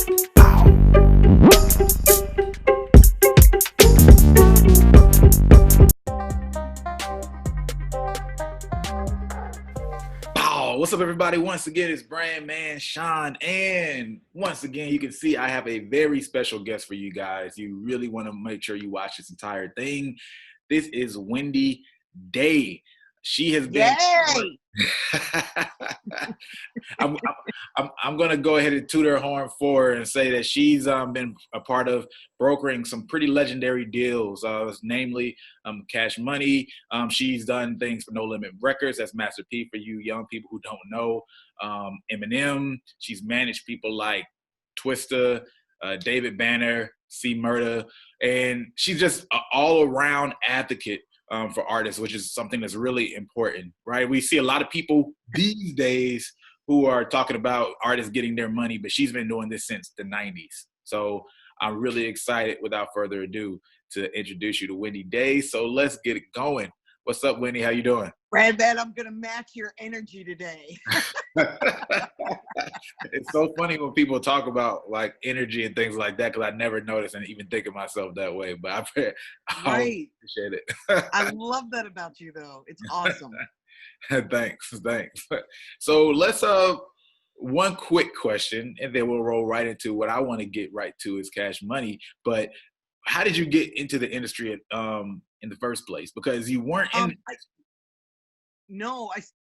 What's up, everybody? Once again, it's Brandman Sean, and once again, you can see I have a very special guest for you guys. You really want to make sure you watch this entire thing. This is Wendy Day. She has been. Yay! I'm going to go ahead and toot her horn for her and say that she's been a part of brokering some pretty legendary deals, namely Cash Money. She's done things for No Limit Records. That's Master P for you young people who don't know. Eminem. She's managed people like Twista, David Banner, C Murda, and she's just an all-around advocate for artists, which is something that's really important, right? We see a lot of people these days who are talking about artists getting their money, but she's been doing this since the 90s. So I'm really excited, without further ado, to introduce you to Wendy Day. So let's get it going. What's up, Wendy? How you doing? Brandman, I'm going to match your energy today. It's so funny when people talk about like energy and things like that, because I never notice and even think of myself that way. But I appreciate it. I love that about you, though. It's awesome. Thanks. So let's one quick question, and then we'll roll right into what I want to get right to is Cash Money. But how did you get into the industry in the first place? Because you weren't in.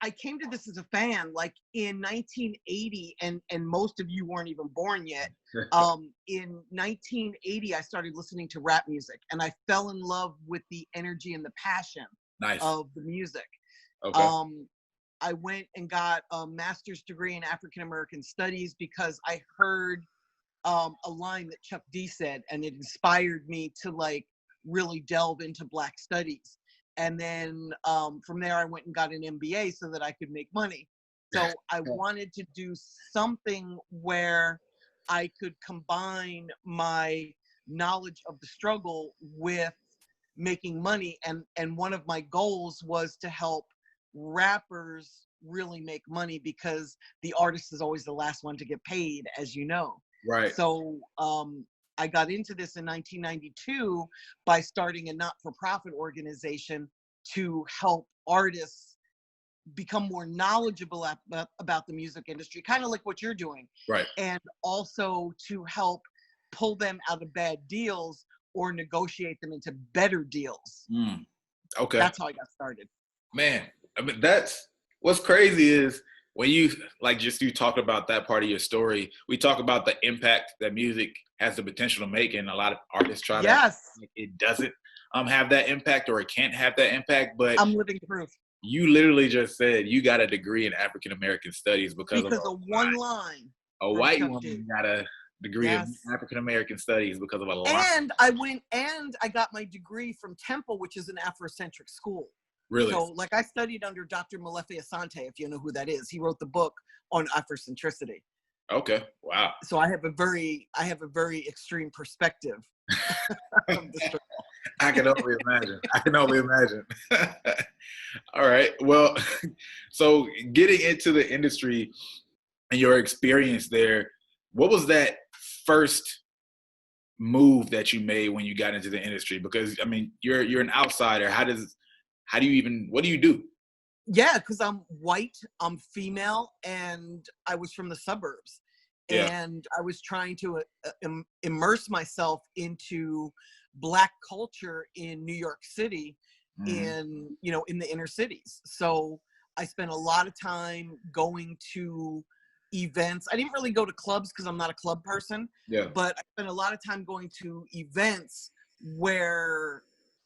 I came to this as a fan, like in 1980, and most of you weren't even born yet. In 1980, I started listening to rap music, and I fell in love with the energy and the passion of the music. Okay. I went and got a master's degree in African American Studies because I heard a line that Chuck D said, and it inspired me to like really delve into Black studies. And then from there, I went and got an MBA so that I could make money. So I wanted to do something where I could combine my knowledge of the struggle with making money. And one of my goals was to help rappers really make money, because the artist is always the last one to get paid, as you know. Right. So I got into this in 1992 by starting a not-for-profit organization to help artists become more knowledgeable about the music industry, kind of like what you're doing. Right. And also to help pull them out of bad deals or negotiate them into better deals. Okay. That's how I got started. Man, I mean, that's what's crazy is when you you talk about that part of your story, we talk about the impact that music has the potential to make, and a lot of artists try to it doesn't have that impact, or it can't have that impact. But I'm living proof. You literally just said you got a degree in African American Studies because of one line. A white woman got a degree in African American Studies because of a line. And I got my degree from Temple, which is an Afrocentric school. Really? So, like, I studied under Dr. Molefi Asante, if you know who that is. He wrote the book on Afrocentricity. Okay. Wow. So I have a very extreme perspective of the struggle. I can only imagine. All right. Well, so getting into the industry and your experience there, what was that first move that you made when you got into the industry? Because I mean, you're an outsider. What do you do? Yeah, because I'm white, I'm female, and I was from the suburbs. Yeah. And I was trying to immerse myself into Black culture in New York City, in the inner cities. So I spent a lot of time going to events. I didn't really go to clubs because I'm not a club person. Yeah. But I spent a lot of time going to events where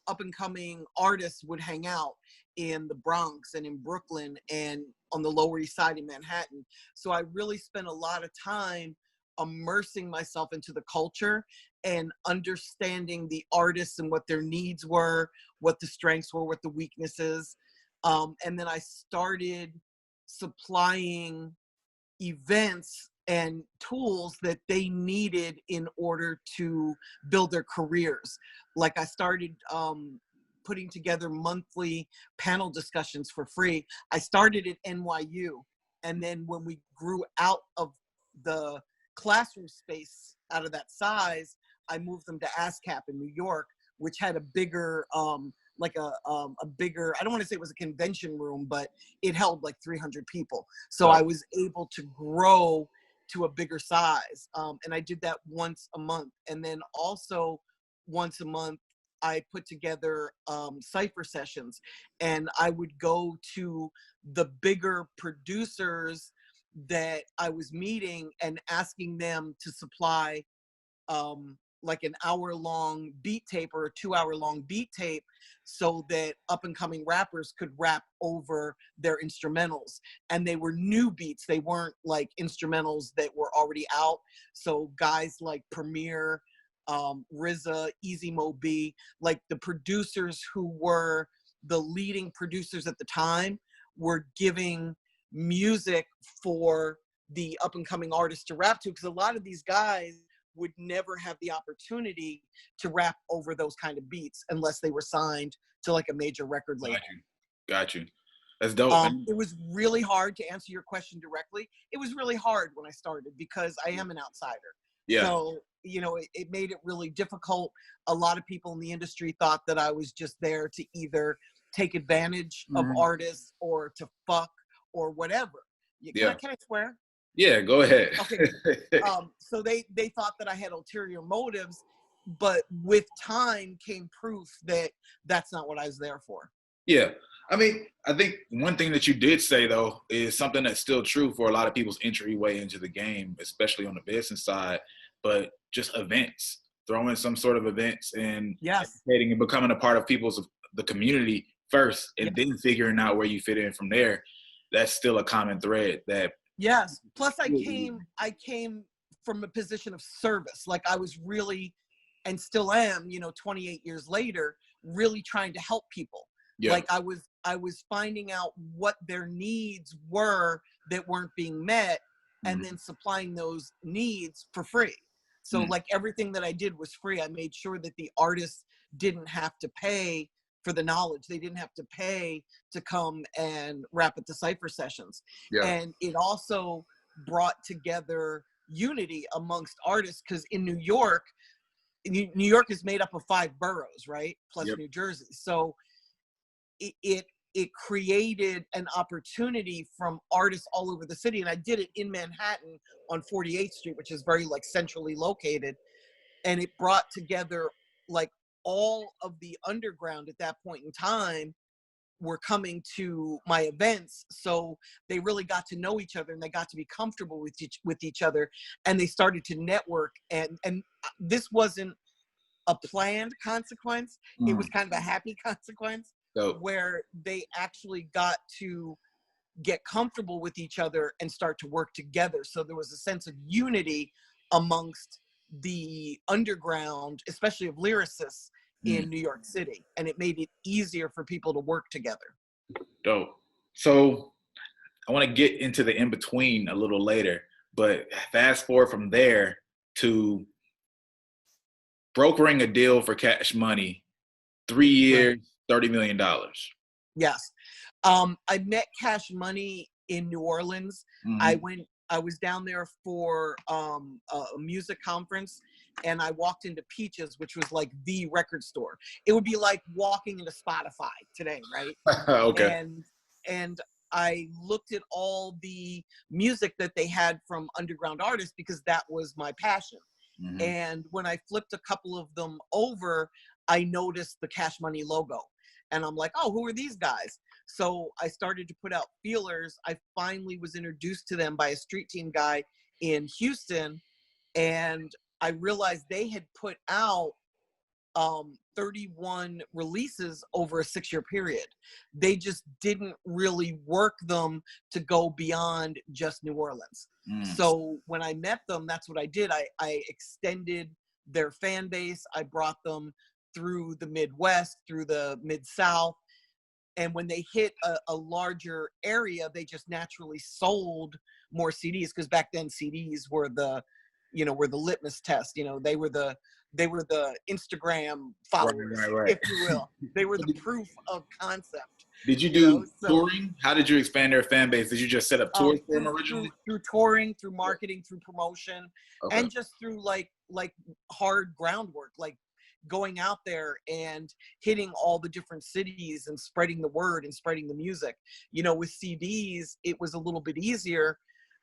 up and coming artists would hang out in the Bronx and in Brooklyn and on the Lower East Side in Manhattan. So I really spent a lot of time immersing myself into the culture and understanding the artists and what their needs were, what the strengths were, what the weaknesses. And then I started supplying events and tools that they needed in order to build their careers. Like I started putting together monthly panel discussions for free. I started at NYU. And then when we grew out of the classroom space out of that size, I moved them to ASCAP in New York, which had a bigger, like a bigger, I don't want to say it was a convention room, but it held like 300 people. So I was able to grow to a bigger size. And I did that once a month. And then also once a month, I put together cypher sessions, and I would go to the bigger producers that I was meeting and asking them to supply like an hour-long beat tape or a 2-hour-long beat tape so that up-and-coming rappers could rap over their instrumentals. And they were new beats. They weren't like instrumentals that were already out. So guys like Premier, RZA, Easy Mo B, like the producers who were the leading producers at the time were giving music for the up-and-coming artists to rap to, because a lot of these guys would never have the opportunity to rap over those kind of beats unless they were signed to like a major record label. Got you. That's dope. It was really hard to answer your question directly. It was really hard when I started because I am an outsider. Yeah. So, you know, it made it really difficult. A lot of people in the industry thought that I was just there to either take advantage of artists or to fuck or whatever. Can I swear? Yeah, go ahead. Okay. So they thought that I had ulterior motives, but with time came proof that that's not what I was there for. Yeah. I mean, I think one thing that you did say, though, is something that's still true for a lot of people's entryway into the game, especially on the business side, but just events, throwing some sort of events and educating and becoming a part of the community first, and then figuring out where you fit in from there. That's still a common thread that. Yes. Plus I came from a position of service. Like I was really, and still am, 28 years later, really trying to help people. Yeah. Like I was finding out what their needs were that weren't being met, and then supplying those needs for free. So like everything that I did was free. I made sure that the artists didn't have to pay for the knowledge. They didn't have to pay to come and rap at the cypher sessions. Yeah. And it also brought together unity amongst artists, because in New York is made up of 5 boroughs, right? Plus New Jersey. So it created an opportunity from artists all over the city. And I did it in Manhattan on 48th Street, which is very like centrally located. And it brought together like all of the underground at that point in time were coming to my events. So they really got to know each other, and they got to be comfortable with each other, and they started to network. And this wasn't a planned consequence. It was kind of a happy consequence where they actually got to get comfortable with each other and start to work together. So there was a sense of unity amongst the underground, especially of lyricists in New York City. And it made it easier for people to work together. Dope. So I want to get into the in-between a little later, but fast forward from there to brokering a deal for Cash Money, 3 years, $30 million. Yes. I met Cash Money in New Orleans. I was down there for a music conference, and I walked into Peaches, which was like the record store. It would be like walking into Spotify today, right? Okay. And I looked at all the music that they had from underground artists, because that was my passion. And when I flipped a couple of them over, I noticed the Cash Money logo. And I'm like, oh, who are these guys? So I started to put out feelers. I finally was introduced to them by a street team guy in Houston. And I realized they had put out 31 releases over a 6-year period. They just didn't really work them to go beyond just New Orleans. So when I met them, that's what I did. I extended their fan base. I brought them through the Midwest, through the Mid-South. And when they hit a larger area, they just naturally sold more CDs, because back then CDs were the litmus test. They were the Instagram followers, if you will. They were the proof of concept. Did you you know. do So touring? How did you expand their fan base? Did you just set up tours for them through originally? touring, through marketing, through promotion, Okay. and just through like hard groundwork, like going out there and hitting all the different cities and spreading the word and spreading the music. You know, with CDs, it was a little bit easier.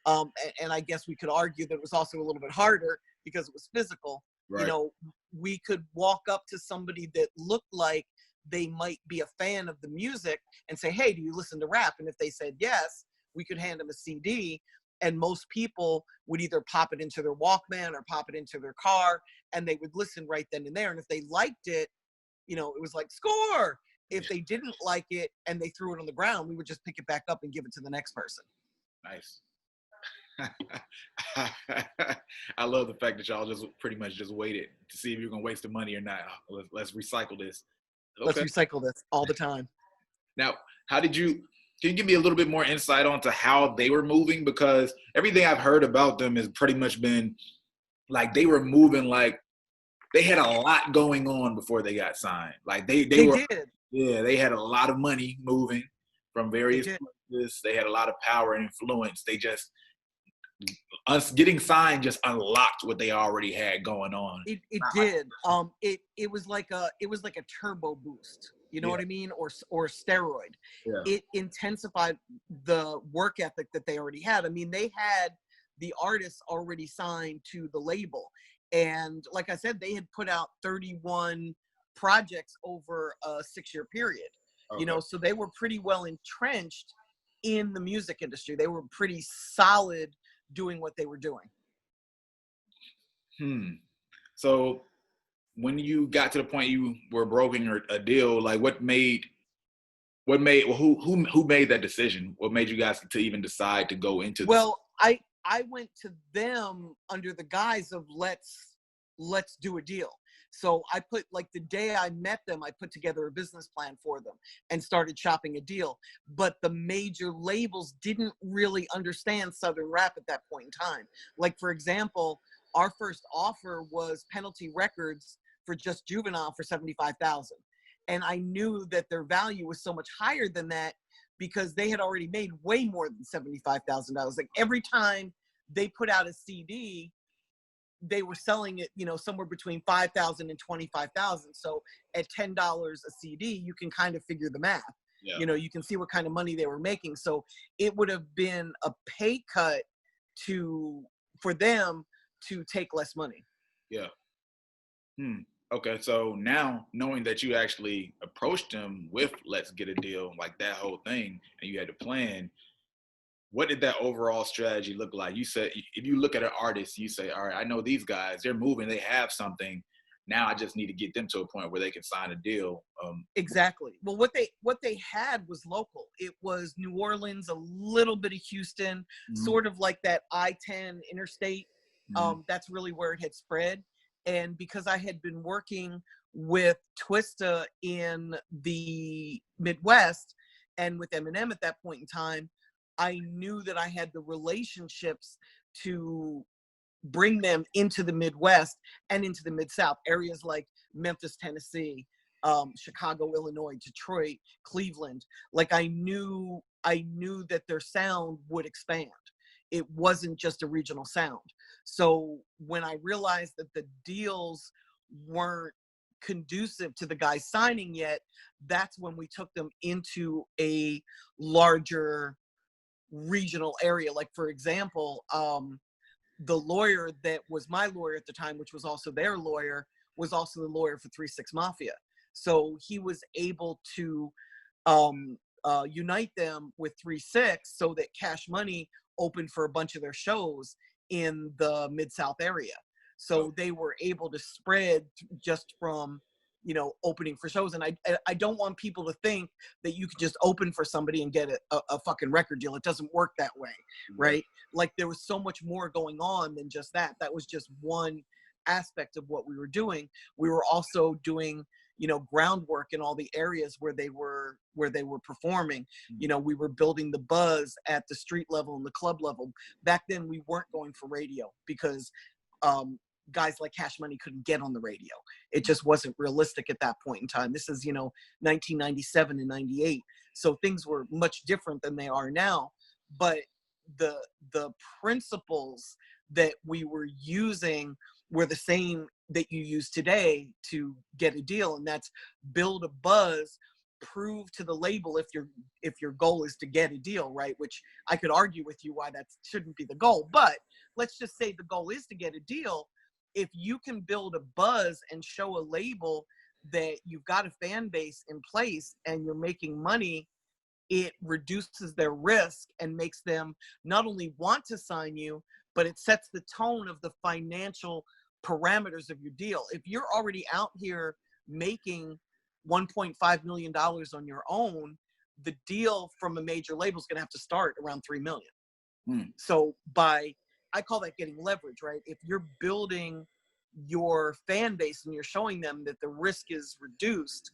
And I guess we could argue that it was also a little bit harder because it was physical. You Right. know, we could walk up to somebody that looked like they might be a fan of the music and say, hey, do you listen to rap? And if they said yes, we could hand them a CD. And most people would either pop it into their Walkman or pop it into their car, and they would listen right then and there. And if they liked it, you know, it was like, score. If they didn't like it and they threw it on the ground, we would just pick it back up and give it to the next person. Nice. I love the fact that y'all just pretty much just waited to see if you're gonna waste the money or not. Let's recycle this. Let's Okay. recycle this all the time. Now, can you give me a little bit more insight onto how they were moving? Because everything I've heard about them has pretty much been like they were moving like they had a lot going on before they got signed. Like they were, did. yeah, they had a lot of money moving from They various did. places. They had a lot of power and influence. They just us getting signed just unlocked what they already had going on. It did. It was like a turbo boost. You know Yeah. what I mean? Or steroid. Yeah. It intensified the work ethic that they already had. I mean, they had the artists already signed to the label. And like I said, they had put out 31 projects over a 6-year period. Okay. You know, so they were pretty well entrenched in the music industry. They were pretty solid doing what they were doing. So when you got to the point you were brokering a deal, like who made that decision? What made you guys to even decide to go into this? Well, I went to them under the guise of let's do a deal. So I put, like, the day I met them, I put together a business plan for them and started shopping a deal. But the major labels didn't really understand Southern rap at that point in time. Like, for example, our first offer was Penalty Records for Just Juvenile for $75,000. And I knew that their value was so much higher than that because they had already made way more than $75,000. Like, every time they put out a CD, they were selling it, you know, somewhere between $5,000 and $25,000. So at $10 a CD, you can kind of figure the math. Yeah. You know, you can see what kind of money they were making. So it would have been a pay cut for them to take less money. Yeah. Okay, so now knowing that you actually approached them with let's get a deal, like that whole thing, and you had a plan, what did that overall strategy look like? You said if you look at an artist, you say, all right, I know these guys, they're moving, they have something. Now I just need to get them to a point where they can sign a deal. Exactly. Well, what they had was local. It was New Orleans, a little bit of Houston, sort of like that I-10 interstate. That's really where it had spread. And because I had been working with Twista in the Midwest and with Eminem at that point in time, I knew that I had the relationships to bring them into the Midwest and into the Mid-South, areas like Memphis, Tennessee, Chicago, Illinois, Detroit, Cleveland. Like, I knew that their sound would expand. It wasn't just a regional sound. So when I realized that the deals weren't conducive to the guys signing yet, that's when we took them into a larger regional area. Like, for example, the lawyer that was my lawyer at the time, which was also their lawyer, was also the lawyer for 3-6 Mafia. So he was able to unite them with 3-6 so that Cash Money opened for a bunch of their shows in the Mid-South area. So they were able to spread just from, you know, opening for shows. And I don't want people to think that you could just open for somebody and get a fucking record deal. It doesn't work that way, right? Like, there was so much more going on than just that. That was just one aspect of what we were doing. We were also doing, you know, groundwork in all the areas where they were performing. You know, we were building the buzz at the street level and the club level. Back then we weren't going for radio because guys like Cash Money couldn't get on the radio. It just wasn't realistic at that point in time. This is, 1997 and 98. So things were much different than they are now. But the principles that we were using were the same that you use today to get a deal. And that's build a buzz, prove to the label if your goal is to get a deal, right? Which I could argue with you why that shouldn't be the goal. But let's just say the goal is to get a deal. If you can build a buzz and show a label that you've got a fan base in place and you're making money, it reduces their risk and makes them not only want to sign you, but it sets the tone of the financial parameters of your deal. If you're already out here making $1.5 million on your own, the deal from a major label is going to have to start around $3 million. So I call that getting leverage, right? If you're building your fan base and you're showing them that the risk is reduced,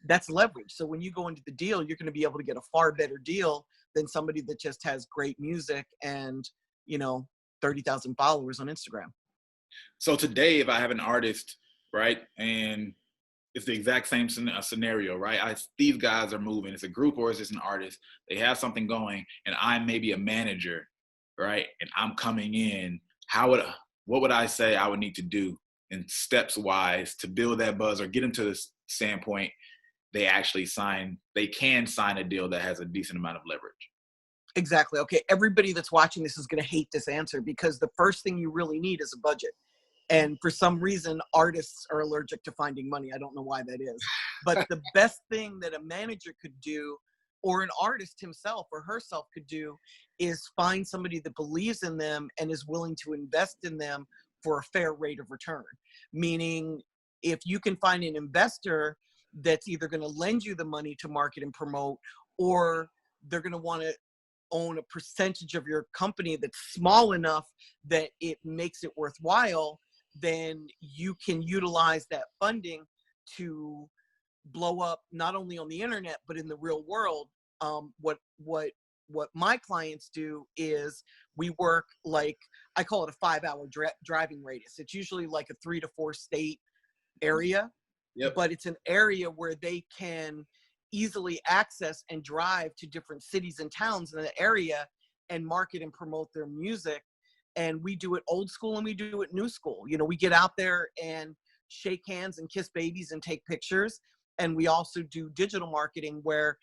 that's leverage. So when you go into the deal, you're going to be able to get a far better deal than somebody that just has great music and, 30,000 followers on Instagram. So today, if I have an artist, right, and it's the exact same scenario, right? These guys are moving. It's a group or it's just an artist. They have something going, and I'm maybe a manager, right? And I'm coming in. What would I say I would need to do in steps wise to build that buzz or get them to this standpoint they can sign a deal that has a decent amount of leverage? Exactly. Okay. Everybody that's watching this is going to hate this answer because the first thing you really need is a budget. And for some reason, artists are allergic to finding money. I don't know why that is. But the best thing that a manager could do, or an artist himself or herself could do, is find somebody that believes in them and is willing to invest in them for a fair rate of return. Meaning, if you can find an investor that's either going to lend you the money to market and promote, or they're going to want to own a percentage of your company that's small enough that it makes it worthwhile, then you can utilize that funding to blow up not only on the internet but in the real world. What my clients do is we work like, I call it a 5-hour driving radius. It's usually like a 3 to 4 state area. Yep. But it's an area where they can easily access and drive to different cities and towns in the area and market and promote their music. And we do it old school and we do it new school. We get out there and shake hands and kiss babies and take pictures. And we also do digital marketing where,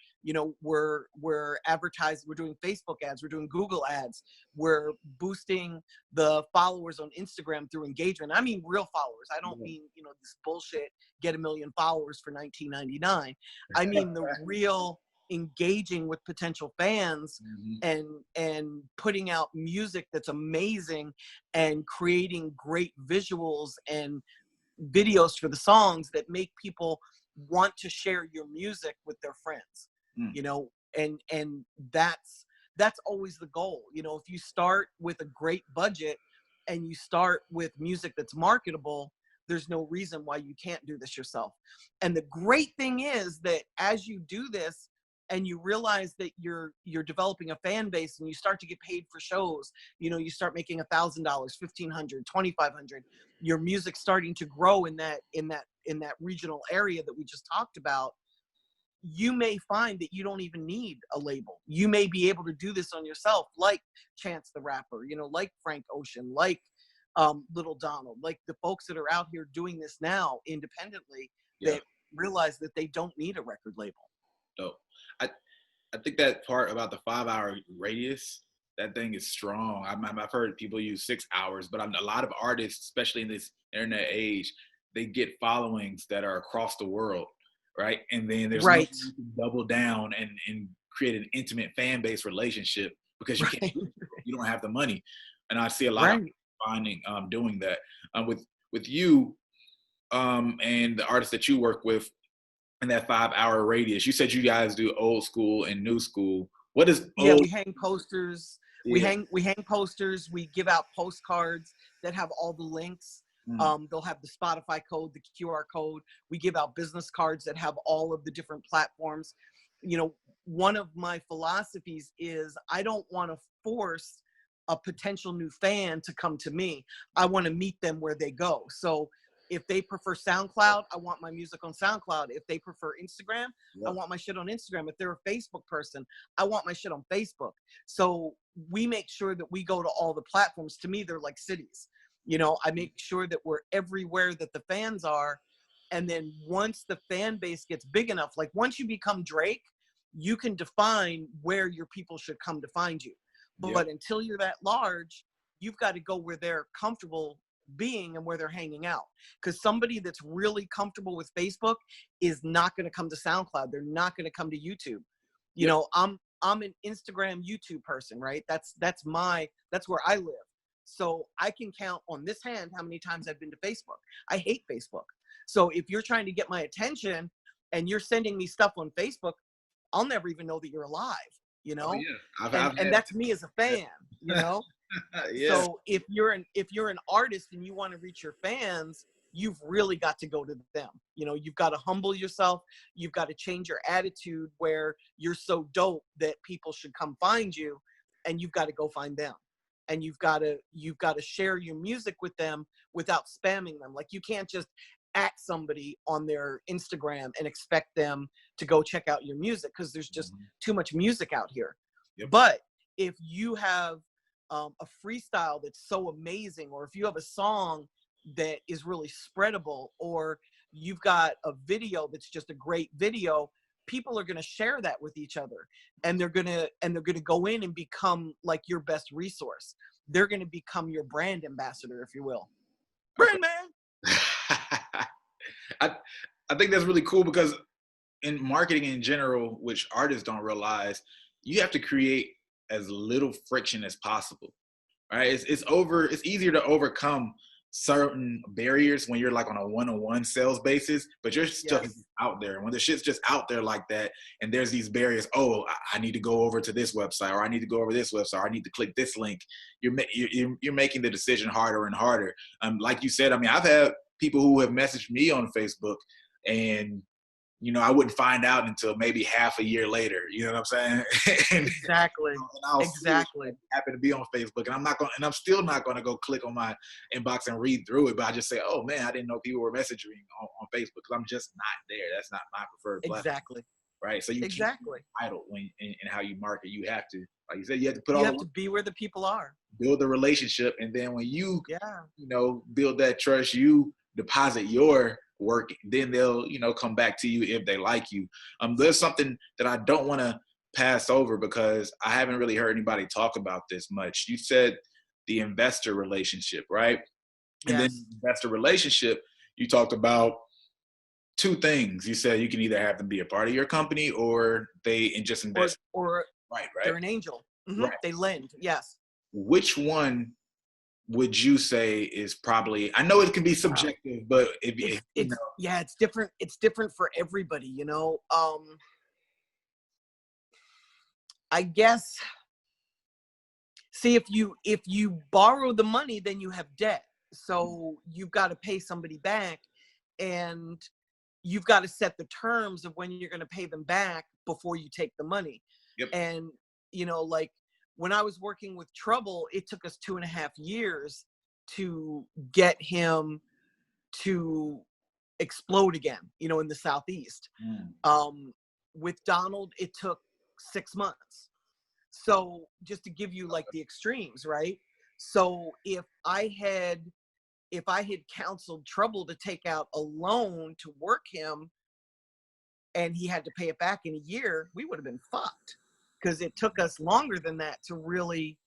we're advertising, we're doing Facebook ads, we're doing Google ads, we're boosting the followers on Instagram through engagement. I mean, real followers. I don't mean, this bullshit, get 1 million followers for $19.99. I mean, the real engaging with potential fans and putting out music that's amazing and creating great visuals and videos for the songs that make people want to share your music with their friends. And that's always the goal. If you start with a great budget and you start with music that's marketable, there's no reason why you can't do this yourself. And the great thing is that as you do this and you realize that you're developing a fan base and you start to get paid for shows, you start making $1,000, $1,500, $2,500, your music's starting to grow in that regional area that we just talked about. You may find that you don't even need a label. You may be able to do this on yourself, like Chance the Rapper, like Frank Ocean, like Little Donald, like the folks that are out here doing this now independently that realize that they don't need a record label. So I think that part about the 5-hour radius, that thing is strong. I've heard people use 6 hours, but a lot of artists, especially in this internet age, they get followings that are across the world, right? And then there's no way to double down and create an intimate fan base relationship because you can't. You don't have the money. And I see a lot of people finding doing that with you and the artists that you work with in that 5-hour radius. You said you guys do old school and new school. What is old? We hang posters. We hang posters. We give out postcards that have all the links. They'll have the Spotify code, the QR code. We give out business cards that have all of the different platforms. One of my philosophies is I don't want to force a potential new fan to come to me. I want to meet them where they go. So if they prefer SoundCloud, I want my music on SoundCloud. If they prefer Instagram, I want my shit on Instagram. If they're a Facebook person, I want my shit on Facebook. So we make sure that we go to all the platforms. To me, they're like cities. You know, I make sure that we're everywhere that the fans are. And then once the fan base gets big enough, like once you become Drake, you can define where your people should come to find you. But until you're that large, you've got to go where they're comfortable being and where they're hanging out. Because somebody that's really comfortable with Facebook is not going to come to SoundCloud. They're not going to come to YouTube. You know, I'm an Instagram, YouTube person, right? That's where I live. So I can count on this hand how many times I've been to Facebook. I hate Facebook. So if you're trying to get my attention and you're sending me stuff on Facebook, I'll never even know that you're alive, you know? Oh, yeah. And that's me as a fan, you know? Yeah. So if you're an artist and you want to reach your fans, you've really got to go to them. You know, you've got to humble yourself. You've got to change your attitude where you're so dope that people should come find you, and you've got to go find them. And you've got to share your music with them without spamming them. Like, you can't just at somebody on their Instagram and expect them to go check out your music, because there's just too much music out here. But if you have a freestyle that's so amazing, or if you have a song that is really spreadable, or you've got a video that's just a great video, people are going to share that with each other, and they're going to go in and become like your best resource. They're going to become your brand ambassador, if you will. Brandman. I think that's really cool, because in marketing in general, which artists don't realize, you have to create as little friction as possible, right? It's easier to overcome certain barriers when you're like on a one-on-one sales basis, but your stuff is out there. When the shit's just out there like that, and there's these barriers, I need to go over to this website, or I need to go over this website, or I need to click this link. You're making the decision harder and harder. Like you said, I mean, I've had people who have messaged me on Facebook, and you know, I wouldn't find out until maybe half a year later. You know what I'm saying? Exactly. Exactly. Happen to be on Facebook, and I'm still not going to go click on my inbox and read through it. But I just say, oh man, I didn't know people were messaging me on Facebook, because I'm just not there. That's not my preferred platform. Exactly. Right. So you keep idle in how you market. You have to, like you said, you have to to be where the people are. Build the relationship, and then when you build that trust, you deposit your work, then they'll come back to you if they like you. There's something that I don't want to pass over, because I haven't really heard anybody talk about this much. You said the investor relationship, right? And then investor relationship, you talked about two things. You said you can either have them be a part of your company, or they just invest, or right they're an angel. Right. They lend. Yes. Which one would you say is probably, I know it can be subjective, but it's different. It's different for everybody, you know? I guess, see, if you borrow the money, then you have debt. So you've got to pay somebody back, and you've got to set the terms of when you're going to pay them back before you take the money. And, like, when I was working with Trouble, it took us 2.5 years to get him to explode again, in the Southeast. With Donald, it took 6 months. So just to give you like the extremes, right? So if I had counseled Trouble to take out a loan to work him, and he had to pay it back in a year, we would have been fucked. Because it took us longer than that to really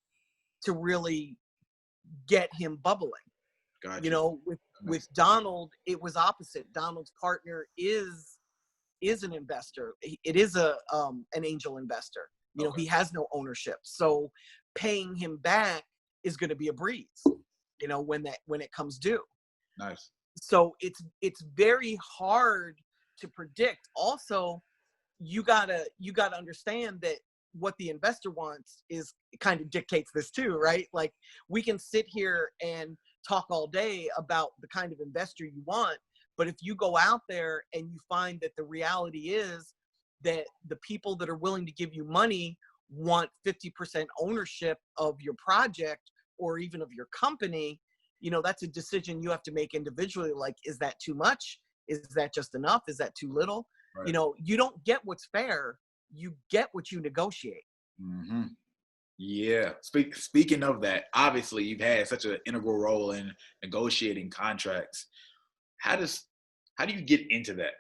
get him bubbling. Gotcha. With Donald, it was opposite. Donald's partner is an investor. It is an angel investor. He has no ownership. So paying him back is going to be a breeze, when it comes due. Nice. So it's very hard to predict. Also, you gotta understand that what the investor wants is kind of dictates this too, right? Like, we can sit here and talk all day about the kind of investor you want, but if you go out there and you find that the reality is that the people that are willing to give you money want 50% ownership of your project or even of your company, you know, that's a decision you have to make individually. Like, is that too much? Is that just enough? Is that too little? Right. You know, you don't get what's fair. You get what you negotiate. Mm-hmm. Yeah. Speaking of that, obviously you've had such an integral role in negotiating contracts. How do you get into that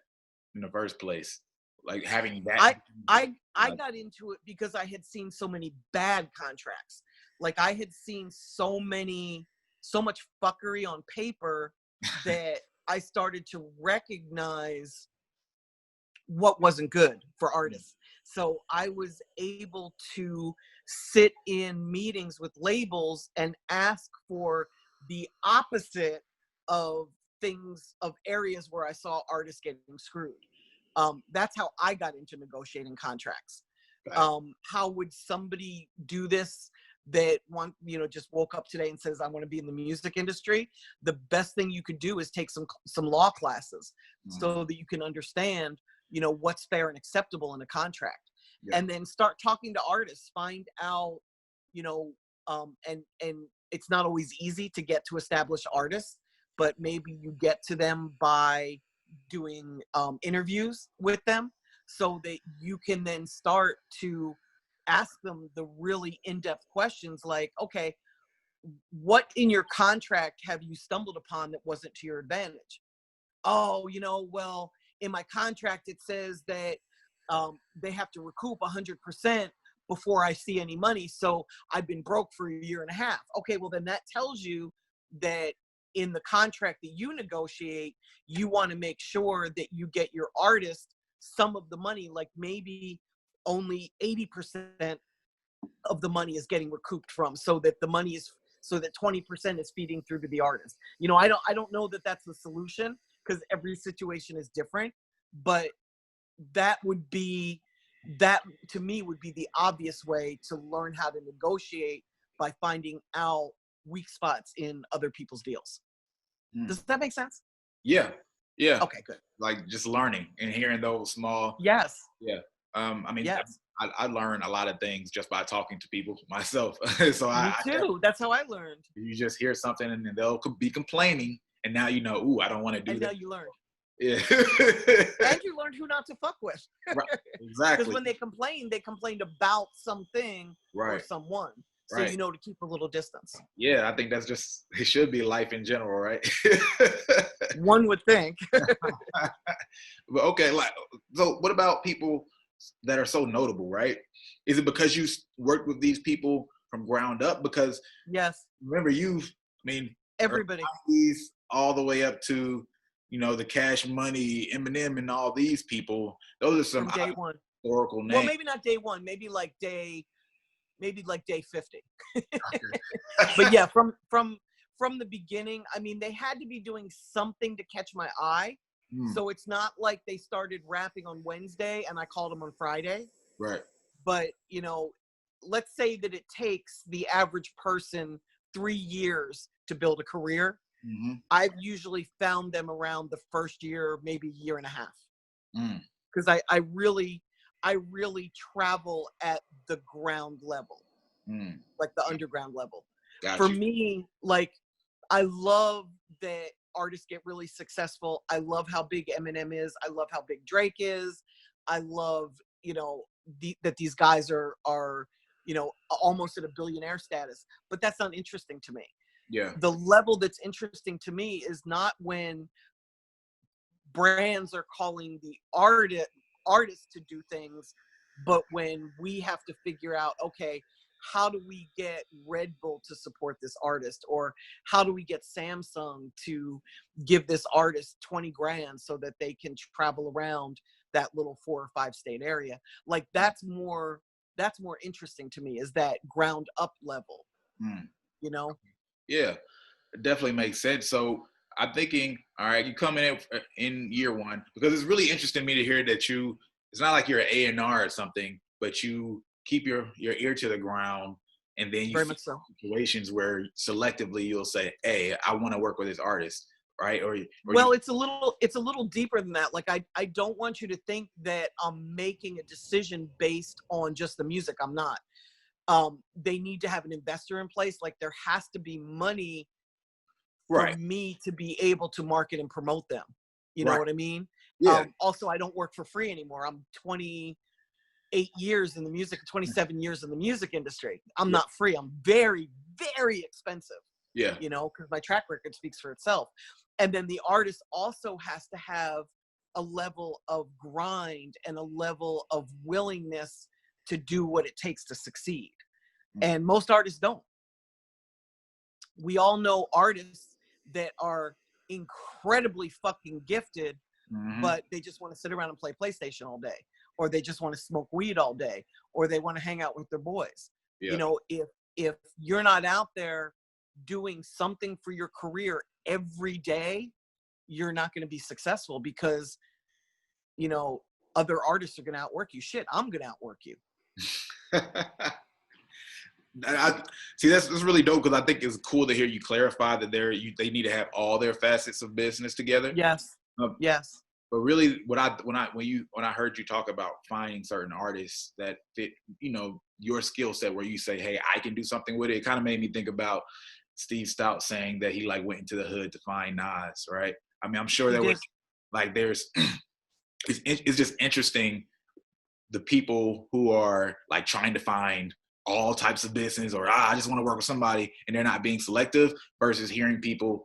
in the first place? Like having that. I got into it because I had seen so many bad contracts. Like I had seen so much fuckery on paper that I started to recognize what wasn't good for artists. So I was able to sit in meetings with labels and ask for the opposite of things, of areas where I saw artists getting screwed. That's how I got into negotiating contracts. How would somebody do this that just woke up today and says, I want to be in the music industry? The best thing you could do is take some law classes so that you can understand, what's fair and acceptable in a contract. Yeah. And then start talking to artists, find out, and it's not always easy to get to established artists, but maybe you get to them by doing interviews with them so that you can then start to ask them the really in-depth questions like, okay, what in your contract have you stumbled upon that wasn't to your advantage? Oh, well, in my contract, it says that they have to recoup 100% before I see any money. So I've been broke for a year and a half. Okay, well, then that tells you that in the contract that you negotiate, you want to make sure that you get your artist some of the money, like maybe only 80% of the money is getting recouped from, so that 20% is feeding through to the artist. I don't know that that's the solution, because every situation is different, but that to me would be the obvious way to learn how to negotiate, by finding out weak spots in other people's deals. Does that make sense? Yeah. Okay, good. Like just learning and hearing those small. Yes. Yeah. Yes. I learn a lot of things just by talking to people myself. So Me too. That's how I learned. You just hear something and then they'll be complaining, and now ooh, I don't want to do that. And now you learned. Yeah. And you learned who not to fuck with. Right. Exactly. Because when they complained about something or someone. So to keep a little distance. Yeah, I think it should be life in general, right? One would think. But okay, so what about people that are so notable, right? Is it because you worked with these people from ground up? Because yes, remember everybody, all the way up to the Cash Money, Eminem, and all these people. Those are some from day one historical names. Well, maybe not day one, maybe like day 50. But yeah, from the beginning, they had to be doing something to catch my eye. So it's not like they started rapping on Wednesday and I called them on Friday. Right. But, let's say that it takes the average person 3 years to build a career. Mm-hmm. I've usually found them around the first year, maybe year and a half. Because I really travel at the ground level, like the underground level. For me, like, I love that artists get really successful. I love how big Eminem is. I love how big Drake is. I love, that these guys are almost at a billionaire status. But that's not interesting to me. Yeah. The level that's interesting to me is not when brands are calling the artists to do things, but when we have to figure out, okay, how do we get Red Bull to support this artist? Or how do we get Samsung to give this artist 20 grand so that they can travel around that little 4 or 5 state area? Like, that's more interesting to me, is that ground up level, Yeah, it definitely makes sense. So I'm thinking, all right, you come in year one, because it's really interesting to me to hear that it's not like you're an A&R or something, but you keep your ear to the ground, and then you see situations where selectively you'll say, hey, I want to work with this artist, right? Or well, it's a little deeper than that. Like I don't want you to think that I'm making a decision based on just the music. I'm not. They need to have an investor in place. Like there has to be money for right, me to be able to market and promote them. You know right, what I mean? yeah, Also, I don't work for free anymore. I'm 28 years in the music, 27 years in the music industry. I'm yeah, not free. I'm very, very expensive, yeah, you know, because my track record speaks for itself. And then the artist also has to have a level of grind and a level of willingness to do what it takes to succeed. And most artists don't. We all know artists that are incredibly fucking gifted, mm-hmm. but they just want to sit around and play PlayStation all day, or they just want to smoke weed all day, or they want to hang out with their boys. Yeah, You know, if you're not out there doing something for your career every day, you're not going to be successful because, you know, other artists are going to outwork you. Shit, I'm going to outwork you. I see that's really dope because I think it's cool to hear you clarify that they need to have all their facets of business together. Yes. Yes. But really, when I heard you talk about finding certain artists that fit, you know, your skill set, where you say, "Hey, I can do something with it," it kind of made me think about Steve Stout saying that he like went into the hood to find Nas, right? I mean, I'm sure He there did. was like there's it's just interesting the people who are like trying to find all types of business or I just want to work with somebody and they're not being selective versus hearing people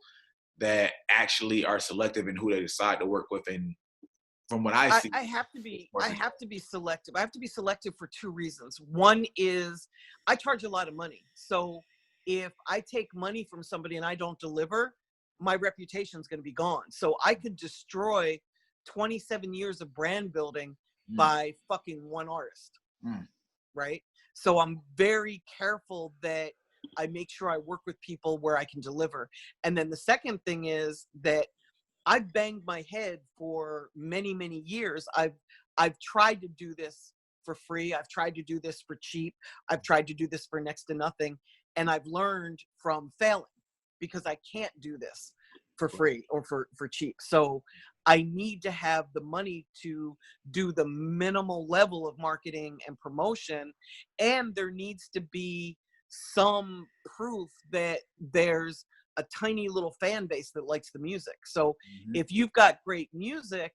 that actually are selective in who they decide to work with. And from what I see, I have to be selective. I have to be selective for two reasons. One is I charge a lot of money. So if I take money from somebody and I don't deliver, my reputation is going to be gone. So I could destroy 27 years of brand building by fucking one artist. Right? So I'm very careful that I make sure I work with people where I can deliver. And then the second thing is that I've banged my head for many, many years. I've tried to do this for free. I've tried to do this for cheap. I've tried to do this for next to nothing. And I've learned from failing because I can't do this for free or for cheap. So I need to have the money to do the minimal level of marketing and promotion. And there needs to be some proof that there's a tiny little fan base that likes the music. So if you've got great music,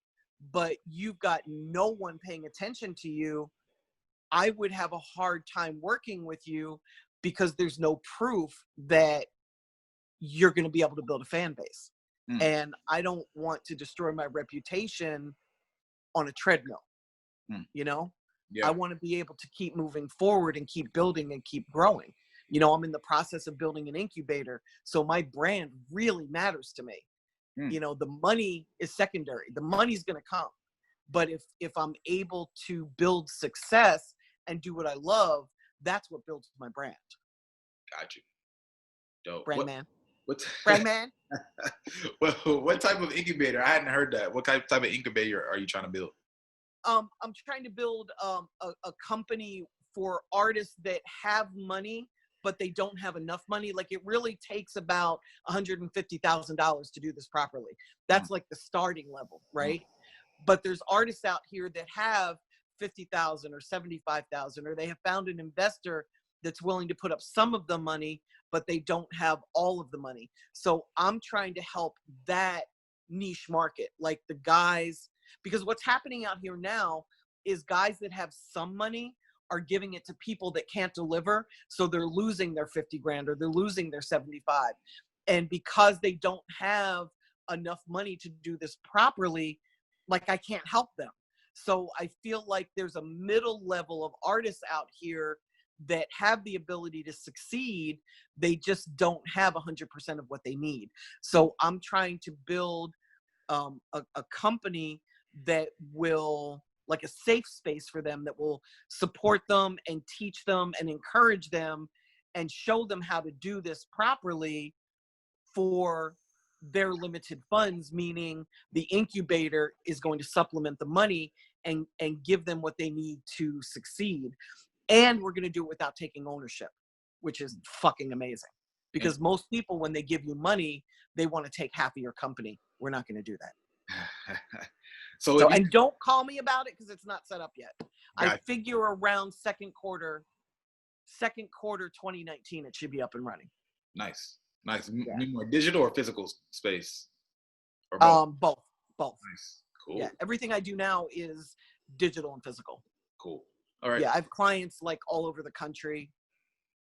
but you've got no one paying attention to you, I would have a hard time working with you because there's no proof that you're going to be able to build a fan base. And I don't want to destroy my reputation on a treadmill. You know, I want to be able to keep moving forward and keep building and keep growing. You know, I'm in the process of building an incubator. So my brand really matters to me. You know, the money is secondary. The money's going to come. But if I'm able to build success and do what I love, that's what builds my brand. Got you. Dope. Brandman. Brandman? Well, what type of incubator? I hadn't heard that. What type of incubator are you trying to build? I'm trying to build a company for artists that have money, but they don't have enough money. Like it really takes about $150,000 to do this properly. That's like the starting level, right? But there's artists out here that have 50,000 or 75,000, or they have found an investor that's willing to put up some of the money, but they don't have all of the money. So I'm trying to help that niche market, like the guys, because what's happening out here now is guys that have some money are giving it to people that can't deliver. So they're losing their 50 grand or they're losing their 75. And because they don't have enough money to do this properly, like I can't help them. So I feel like there's a middle level of artists out here that have the ability to succeed. They just don't have 100% of what they need. So I'm trying to build a company that will, like a safe space for them, that will support them and teach them and encourage them and show them how to do this properly for their limited funds, meaning the incubator is going to supplement the money and give them what they need to succeed. And we're going to do it without taking ownership, which is fucking amazing. Because most people, when they give you money, they want to take half of your company. We're not going to do that. So and don't call me about it because it's not set up yet. I figure around second quarter 2019, it should be up and running. Nice. Yeah. More digital or physical space? Or both? Both. Nice. Cool. Yeah, everything I do now is digital and physical. Cool. All right. Yeah, I have clients like all over the country.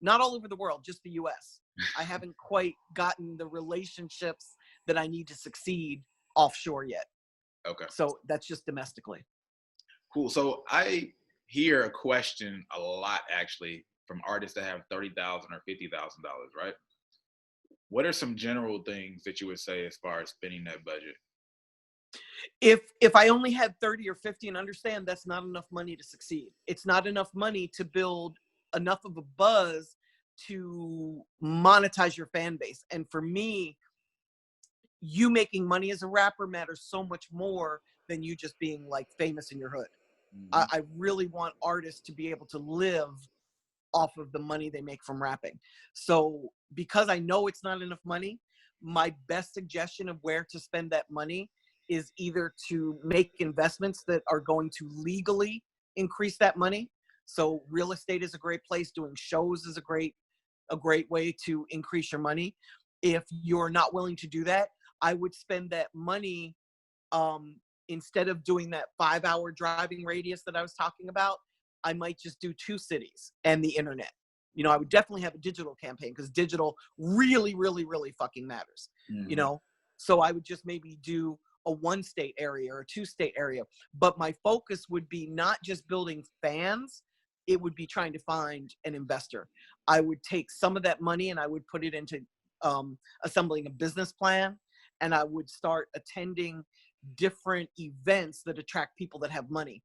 Not all over the world, just the US. I haven't quite gotten the relationships that I need to succeed offshore yet. Okay. So that's just domestically. Cool. So I hear a question a lot, actually, from artists that have $30,000 or $50,000, right? What are some general things that you would say as far as spending that budget? If I only had 30 or 50, and understand that's not enough money to succeed. It's not enough money to build enough of a buzz to monetize your fan base. And for me, you making money as a rapper matters so much more than you just being like famous in your hood. I really want artists to be able to live off of the money they make from rapping. So because I know it's not enough money, my best suggestion of where to spend that money is either to make investments that are going to legally increase that money. So real estate is a great place. Doing shows is a great way to increase your money. If you're not willing to do that, I would spend that money instead of doing that 5-hour driving radius that I was talking about. I might just do 2 cities and the internet. You know, I would definitely have a digital campaign because digital really, really, really fucking matters. You know, so I would just maybe do a 1-state area or a 2-state area. But my focus would be not just building fans. It would be trying to find an investor. I would take some of that money and I would put it into assembling a business plan. And I would start attending different events that attract people that have money.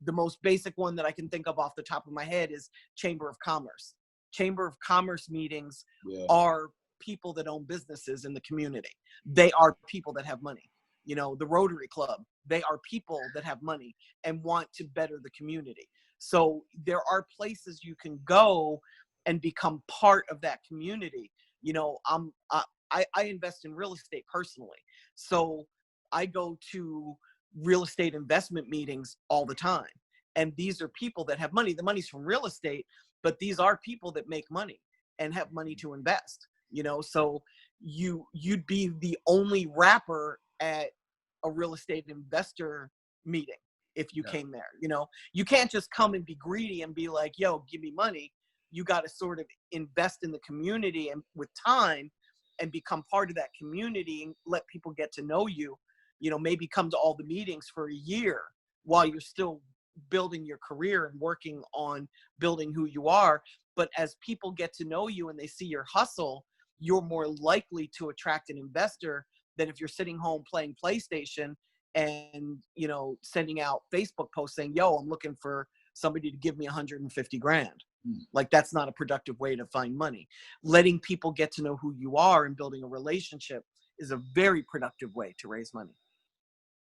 The most basic one that I can think of off the top of my head is Chamber of Commerce. Chamber of Commerce meetings are people that own businesses in the community. They are people that have money. You know, the Rotary Club, they are people that have money and want to better the community. So there are places you can go and become part of that community. You know, I invest in real estate personally. So I go to real estate investment meetings all the time. And these are people that have money. The money's from real estate, but these are people that make money and have money to invest, you know? So you'd be the only rapper at a real estate investor meeting if you came there. You know, you can't just come and be greedy and be like, yo, give me money. You got to sort of invest in the community and with time and become part of that community and let people get to know you. You know, maybe come to all the meetings for a year while you're still building your career and working on building who you are. But as people get to know you and they see your hustle, you're more likely to attract an investor than if you're sitting home playing PlayStation and, you know, sending out Facebook posts saying, yo, I'm looking for somebody to give me 150 grand. Like, that's not a productive way to find money. Letting people get to know who you are and building a relationship is a very productive way to raise money.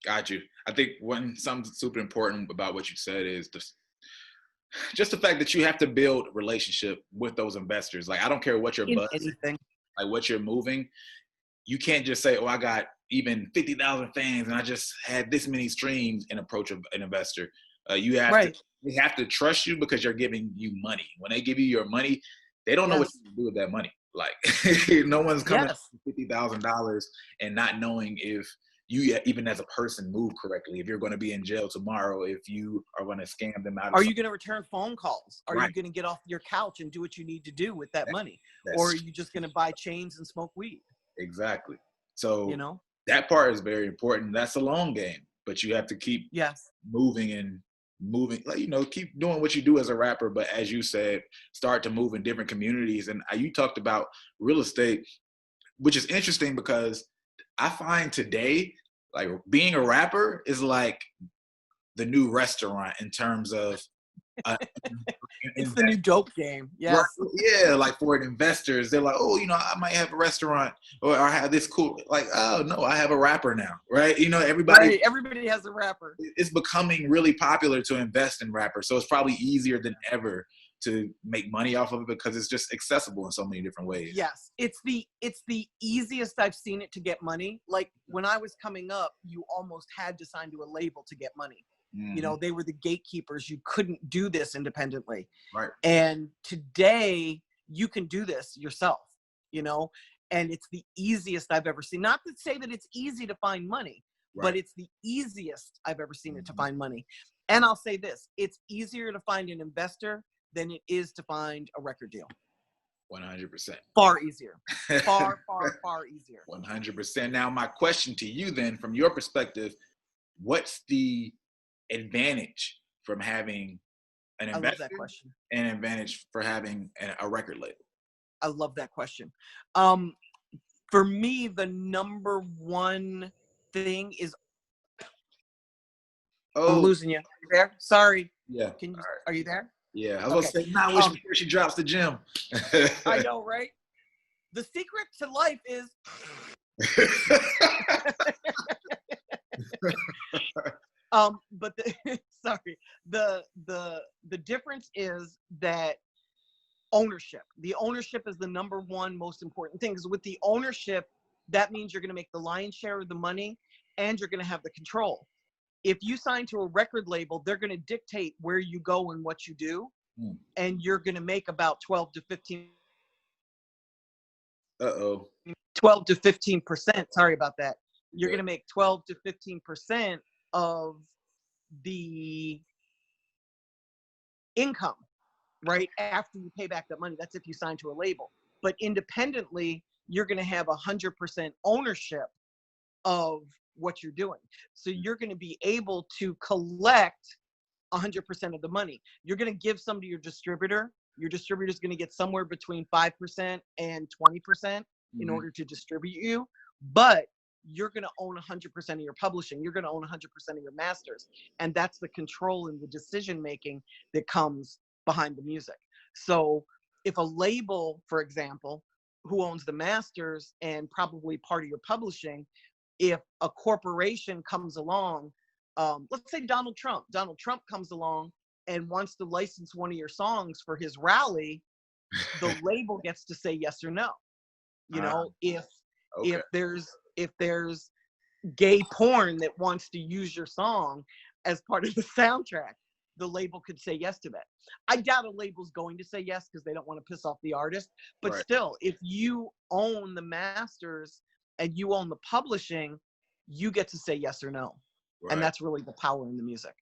Got you. I think something super important about what you said is just the fact that you have to build a relationship with those investors. Like, I don't care what your buzz is, like what you're moving. You can't just say, oh, I got even 50,000 fans and I just had this many streams and approach an investor. You have they have to trust you because you're giving you money. When they give you your money, they don't know what to do with that money. Like, no one's coming with $50,000 and not knowing if you even as a person move correctly, if you're going to be in jail tomorrow, if you are going to scam them out. Are you going to return phone calls? Are you going to get off your couch and do what you need to do with that money? Or are you just going to buy chains and smoke weed? Exactly. So, you know, that part is very important. That's a long game, but you have to keep moving, like, you know, keep doing what you do as a rapper. But as you said, start to move in different communities. And you talked about real estate, which is interesting because I find today, like, being a rapper is like the new restaurant in terms of it's the new dope game. Yes. Yeah, like for investors, they're like, oh, you know, I might have a restaurant or I have this cool, like, oh no, I have a rapper now, right? You know, everybody has a rapper. It's becoming really popular to invest in rappers, so it's probably easier than ever to make money off of it because it's just accessible in so many different ways. Yes, it's the easiest I've seen it to get money. Like when I was coming up, you almost had to sign to a label to get money. You know, they were the gatekeepers. You couldn't do this independently. Right. And today you can do this yourself, you know, and it's the easiest I've ever seen. Not to say that it's easy to find money, but it's the easiest I've ever seen it to find money. And I'll say this, it's easier to find an investor than it is to find a record deal. 100%. Far easier. Far, far easier. 100%. Now, my question to you then, from your perspective, what's the advantage from having an investor? I love that question. And advantage for having a record label? I love that question. For me, the number one thing is. I'm losing you. Are you there? Sorry. Yeah. Are you there? Yeah. I was going to say, not wishing before she drops the gym. I know, right? The secret to life is. But the difference is that ownership. The ownership is the number one most important thing. Because with the ownership, that means you're going to make the lion's share of the money and you're going to have the control. If you sign to a record label, they're going to dictate where you go and what you do, and you're going to make about 12 to 15%. Sorry about that. You're going to make 12 to 15% of the income, right? After you pay back that money. That's if you sign to a label. But independently, you're going to have 100% ownership of what you're doing. So you're going to be able to collect 100% of the money. You're going to give some to your distributor. Your distributor is going to get somewhere between 5% and 20% in order to distribute you. But you're going to own 100% of your publishing. You're going to own 100% of your masters. And that's the control and the decision-making that comes behind the music. So if a label, for example, who owns the masters and probably part of your publishing, if a corporation comes along, let's say Donald Trump comes along and wants to license one of your songs for his rally, the label gets to say yes or no. You know, if there's gay porn that wants to use your song as part of the soundtrack, the label could say yes to that. I doubt a label's going to say yes because they don't want to piss off the artist. But still, if you own the masters and you own the publishing, you get to say yes or no. Right. And that's really the power in the music.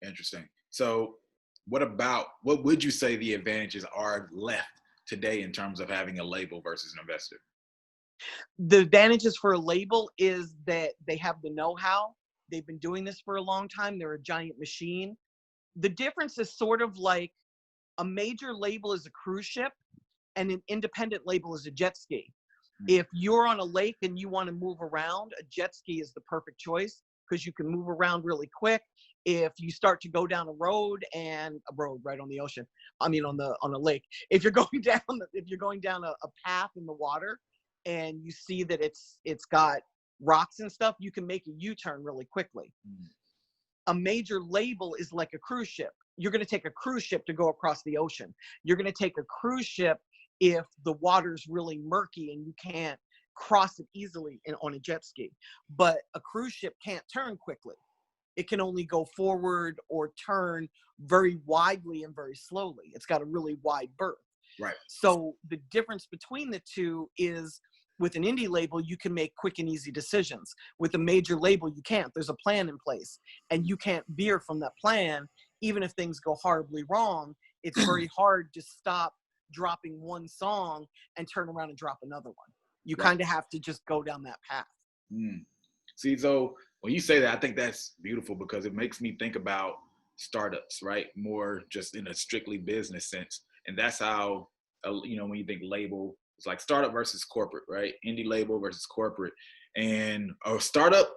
Interesting. So what would you say the advantages are left today in terms of having a label versus an investor? The advantages for a label is that they have the know-how. They've been doing this for a long time. They're a giant machine. The difference is sort of like a major label is a cruise ship and an independent label is a jet ski. If you're on a lake and you want to move around, a jet ski is the perfect choice because you can move around really quick. If you start to go down a road right on the ocean, on a lake, if you're going down a path in the water and you see that it's got rocks and stuff, you can make a U-turn really quickly. A major label is like a cruise ship. You're going to take a cruise ship to go across the ocean. You're going to take a cruise ship if the water's really murky and you can't cross it easily on a jet ski. But a cruise ship can't turn quickly. It can only go forward or turn very widely and very slowly. It's got a really wide berth. Right. So the difference between the two is with an indie label, you can make quick and easy decisions. With a major label, you can't. There's a plan in place and you can't veer from that plan. Even if things go horribly wrong, it's very hard to stop dropping one song and turn around and drop another one. You kind of have to just go down that path. See, so when you say that, I think that's beautiful because it makes me think about startups, right? More just in a strictly business sense. And that's how, when you think label, it's like startup versus corporate, right? Indie label versus corporate. And a startup,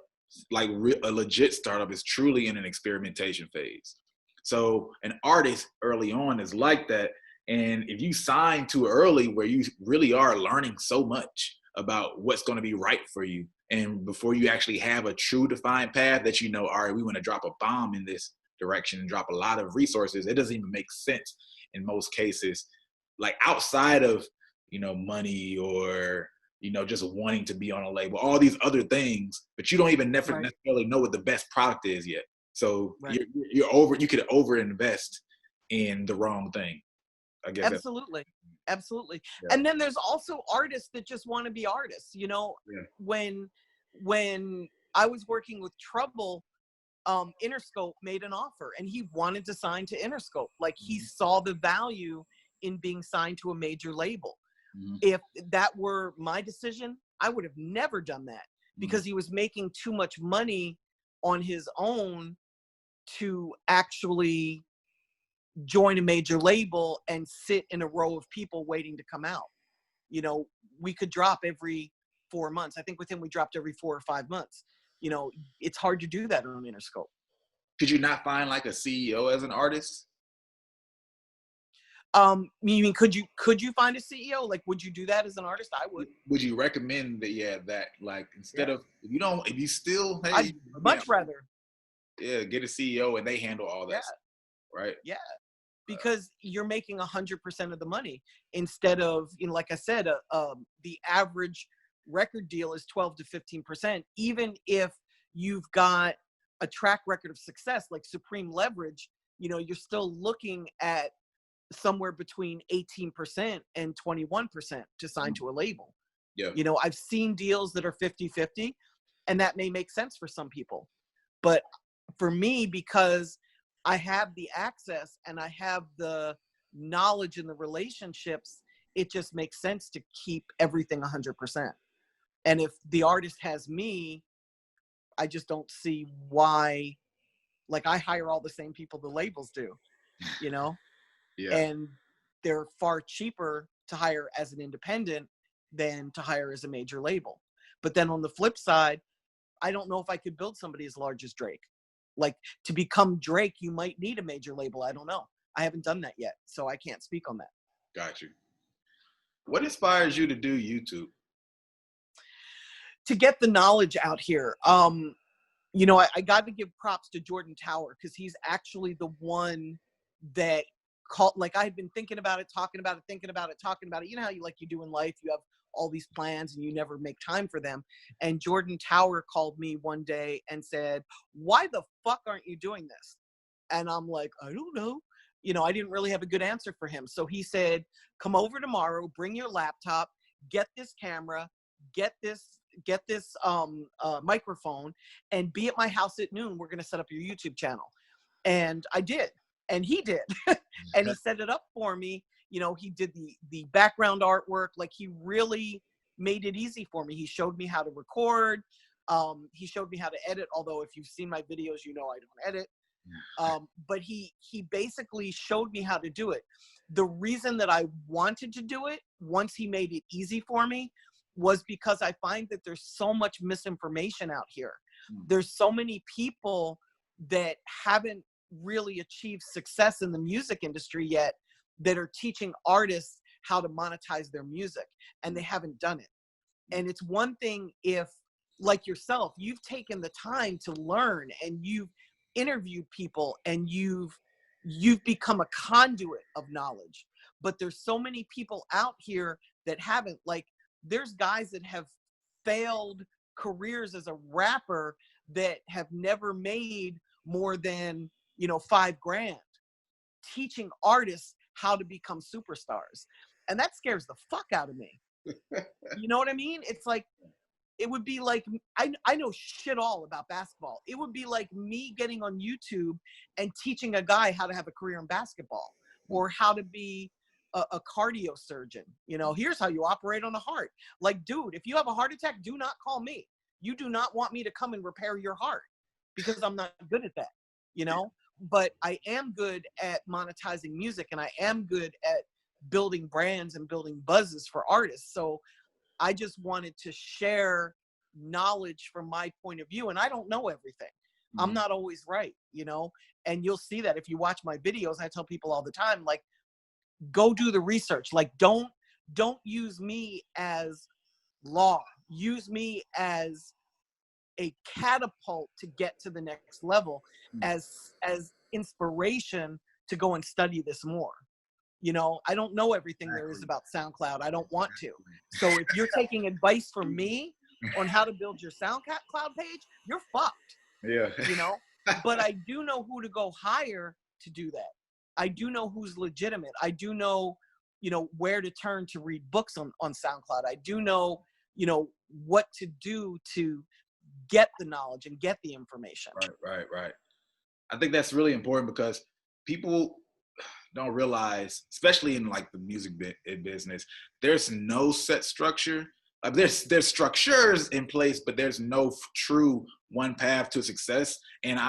like a legit startup, is truly in an experimentation phase. So an artist early on is like that. And if you sign too early where you really are learning so much about what's going to be right for you, and before you actually have a true defined path that all right, we want to drop a bomb in this direction and drop a lot of resources, it doesn't even make sense in most cases, like outside of, you know, money or, you know, just wanting to be on a label, all these other things, but you don't even necessarily know what the best product is yet. So you could over invest in the wrong thing. I guess Absolutely. Absolutely. Yeah. And then there's also artists that just want to be artists. You know, Yeah. when I was working with Trouble, Interscope made an offer and he wanted to sign to Interscope. Like he saw the value in being signed to a major label. If that were my decision, I would have never done that because he was making too much money on his own to actually join a major label and sit in a row of people waiting to come out. You know, we could drop every 4 months. I think with him, we dropped every 4 or 5 months. You know, it's hard to do that on Interscope. Could you not find like a CEO as an artist? You mean could you find a CEO? Like, would you do that as an artist? I would. Would you recommend that? Yeah, that like instead of if you still I'd much rather. Yeah, get a CEO and they handle all that stuff, right? Yeah, because you're making 100% of the money instead of, you know, like I said, the average record deal is 12 to 15%. Even if you've got a track record of success like Supreme Leverage, you know, you're still looking at somewhere between 18% and 21% to sign to a label. Yeah. You know, I've seen deals that are 50-50, and that may make sense for some people. But for me, because I have the access and I have the knowledge and the relationships, it just makes sense to keep everything 100%. And if the artist has me, I just don't see why. Like, I hire all the same people the labels do, you know? Yeah. And they're far cheaper to hire as an independent than to hire as a major label. But then on the flip side, I don't know if I could build somebody as large as Drake. Like, to become Drake, you might need a major label. I don't know. I haven't done that yet, so I can't speak on that. Got you. What inspires you to do YouTube? To get the knowledge out here. You know, I got to give props to Jordan Tower because he's actually the one that called. Like, I had been thinking about it, talking about it, thinking about it, talking about it. You know how you do in life, you have all these plans and you never make time for them. And Jordan Tower called me one day and said, "Why the fuck aren't you doing this?" And I'm like, "I don't know." You know, I didn't really have a good answer for him. So he said, "Come over tomorrow, bring your laptop, get this camera, get this microphone, and be at my house at noon. We're going to set up your YouTube channel." And I did, and he did. And he set it up for me. You know, he did the background artwork. Like, he really made it easy for me. He showed me how to record. He showed me how to edit, although if you've seen my videos, you know I don't edit. But he basically showed me how to do it. The reason that I wanted to do it once he made it easy for me was because I find that there's so much misinformation out here. There's so many people that haven't really achieved success in the music industry yet that are teaching artists how to monetize their music, and they haven't done it. And it's one thing if, like yourself, you've taken the time to learn and you've interviewed people and you've become a conduit of knowledge. But there's so many people out here that haven't. Like, there's guys that have failed careers as a rapper that have never made more than, you know, $5,000 teaching artists how to become superstars. And that scares the fuck out of me. You know what I mean? It's like, it would be like, I know shit all about basketball. It would be like me getting on YouTube and teaching a guy how to have a career in basketball or how to be a cardio surgeon. You know, here's how you operate on a heart. Like, dude, if you have a heart attack, do not call me. You do not want me to come and repair your heart because I'm not good at that, you know? But I am good at monetizing music, and I am good at building brands and building buzzes for artists. So I just wanted to share knowledge from my point of view, and I don't know everything. I'm not always right, you know? And you'll see that if you watch my videos. I tell people all the time, like, go do the research. Like, don't use me as law. Use me as a catapult to get to the next level, as inspiration to go and study this more. You know, I don't know everything there is about SoundCloud. I don't want to. So if you're taking advice from me on how to build your SoundCloud page, you're fucked. Yeah. You know, but I do know who to go hire to do that. I do know who's legitimate. I do know, you know, where to turn to read books on SoundCloud. I do know, you know, what to do to get the knowledge and get the information. Right. I think that's really important because people don't realize, especially in like the music business, there's no set structure. Like there's structures in place, but there's no true one path to success. And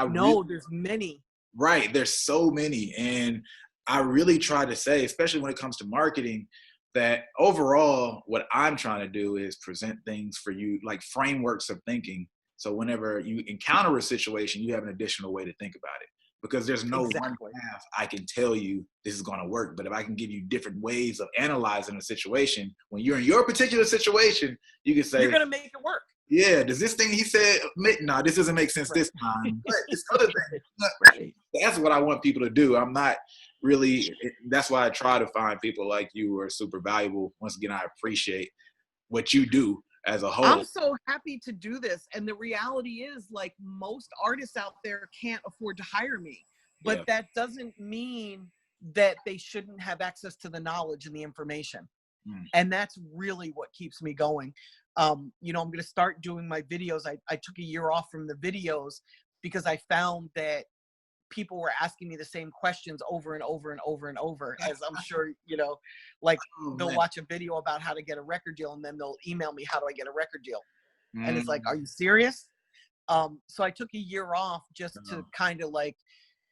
there's many. Right, there's so many, and I really try to say, especially when it comes to marketing, that overall, what I'm trying to do is present things for you, like frameworks of thinking. So whenever you encounter a situation, you have an additional way to think about it. Because there's no one path I can tell you this is going to work. But if I can give you different ways of analyzing a situation, when you're in your particular situation, you can say, you're going to make it work. Yeah, does this thing he said, no, this doesn't make sense this time. But this other thing, that's what I want people to do. I'm not really, that's why I try to find people like you who are super valuable. Once again, I appreciate what you do as a whole. I'm so happy to do this. And the reality is, like, most artists out there can't afford to hire me. But that doesn't mean that they shouldn't have access to the knowledge and the information. And that's really what keeps me going. You know, I'm going to start doing my videos. I took a year off from the videos because I found that people were asking me the same questions over and over and over and over, as I'm sure, you know, like they'll watch a video about how to get a record deal and then they'll email me, how do I get a record deal? And it's like, are you serious? So I took a year off just to kind of like,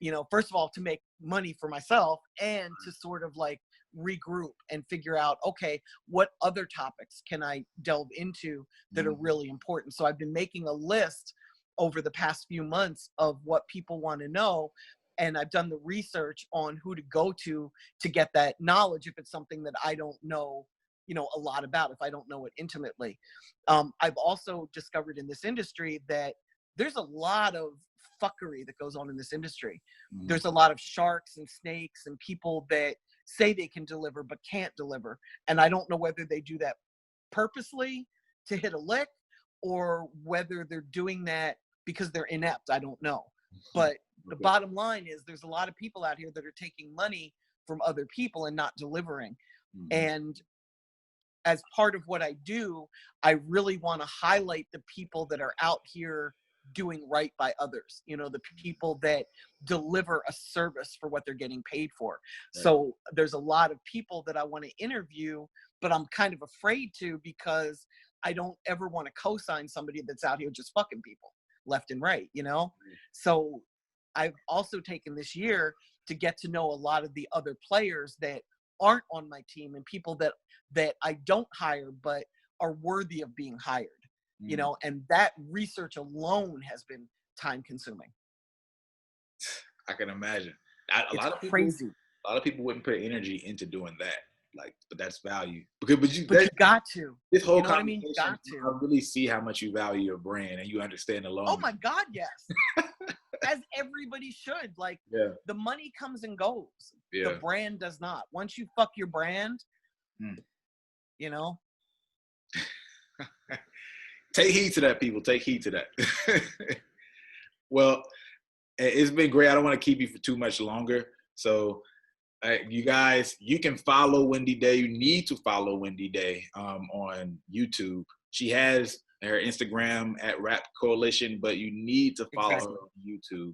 you know, first of all, to make money for myself and to sort of like regroup and figure out, okay, what other topics can I delve into that are really important? So I've been making a list over the past few months of what people want to know. And I've done the research on who to go to get that knowledge if it's something that I don't know, you know, a lot about, if I don't know it intimately. I've also discovered in this industry that there's a lot of fuckery that goes on in this industry. There's a lot of sharks and snakes and people that say they can deliver but can't deliver. And I don't know whether they do that purposely to hit a lick or whether they're doing that because they're inept. I don't know. But the bottom line is there's a lot of people out here that are taking money from other people and not delivering. And as part of what I do, I really want to highlight the people that are out here doing right by others, you know, the people that deliver a service for what they're getting paid for. So there's a lot of people that I want to interview, but I'm kind of afraid to because I don't ever want to co-sign somebody that's out here just fucking people left and right, you know? So I've also taken this year to get to know a lot of the other players that aren't on my team and people that I don't hire but are worthy of being hired. You know, and that research alone has been time consuming. I can imagine. A lot of people wouldn't put energy into doing that. Like, but that's value. But you got to. This whole you know what I mean? You got to. I really see how much you value your brand and you understand the long. Oh my God, yes. As everybody should. Like, the money comes and goes. The brand does not. Once you fuck your brand, you know. Take heed to that, people. Take heed to that. Well, it's been great. I don't want to keep you for too much longer. So, you guys, you can follow Wendy Day. You need to follow Wendy Day on YouTube. She has her Instagram at Rap Coalition, but you need to follow her on YouTube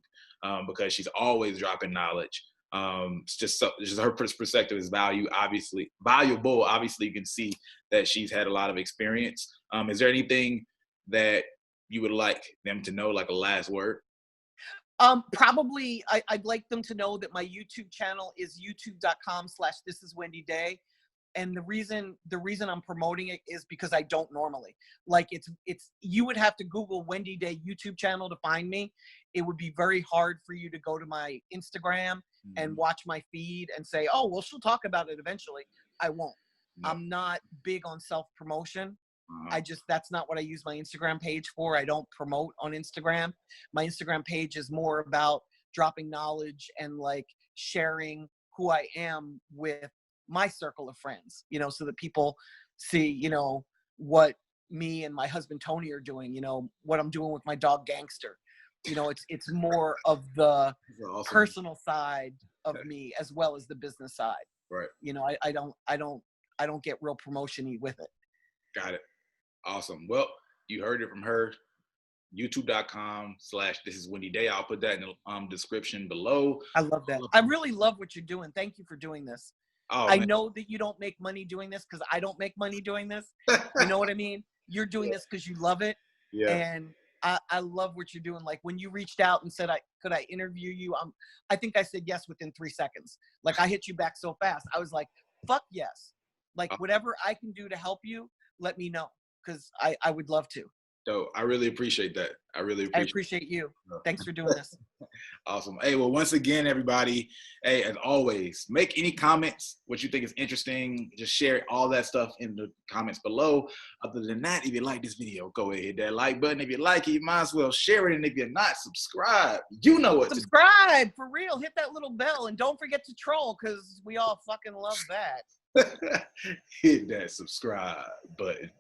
because she's always dropping knowledge. It's just her perspective is valuable. Obviously, you can see that she's had a lot of experience. Is there anything that you would like them to know, like a last word? Probably I'd like them to know that my YouTube channel is youtube.com/thisiswendyday. And the reason I'm promoting it is because I don't normally. Like, it's you would have to Google Wendy Day YouTube channel to find me. It would be very hard for you to go to my Instagram and watch my feed and say, oh, well, she'll talk about it eventually. I won't. No. I'm not big on self-promotion. That's not what I use my Instagram page for. I don't promote on Instagram. My Instagram page is more about dropping knowledge and like sharing who I am with my circle of friends, you know, so that people see, you know, what me and my husband Tony are doing, you know, what I'm doing with my dog Gangster. You know, it's more of the awesome. personal side of me as well as the business side. Right. You know, I don't get real promotion-y with it. Got it. Awesome. Well, you heard it from her. YouTube.com/This Is Wendy Day. I'll put that in the description below. I love that. I really love what you're doing. Thank you for doing this. I know that you don't make money doing this because I don't make money doing this. You know what I mean? You're doing this because you love it. Yeah. And I love what you're doing. Like when you reached out and said, could I interview you? I think I said yes within 3 seconds. Like I hit you back so fast. I was like, fuck yes. Like whatever I can do to help you, let me know. Because I would love to. So I really appreciate that. I appreciate you. Thanks for doing this. Awesome. Hey, well, once again, everybody, hey, as always, make any comments, what you think is interesting. Just share all that stuff in the comments below. Other than that, if you like this video, go ahead, hit that like button. If you like it, you might as well share it. And if you're not, subscribe. You know what subscribe, to do. For real. Hit that little bell. And don't forget to troll because we all fucking love that. Hit that subscribe button.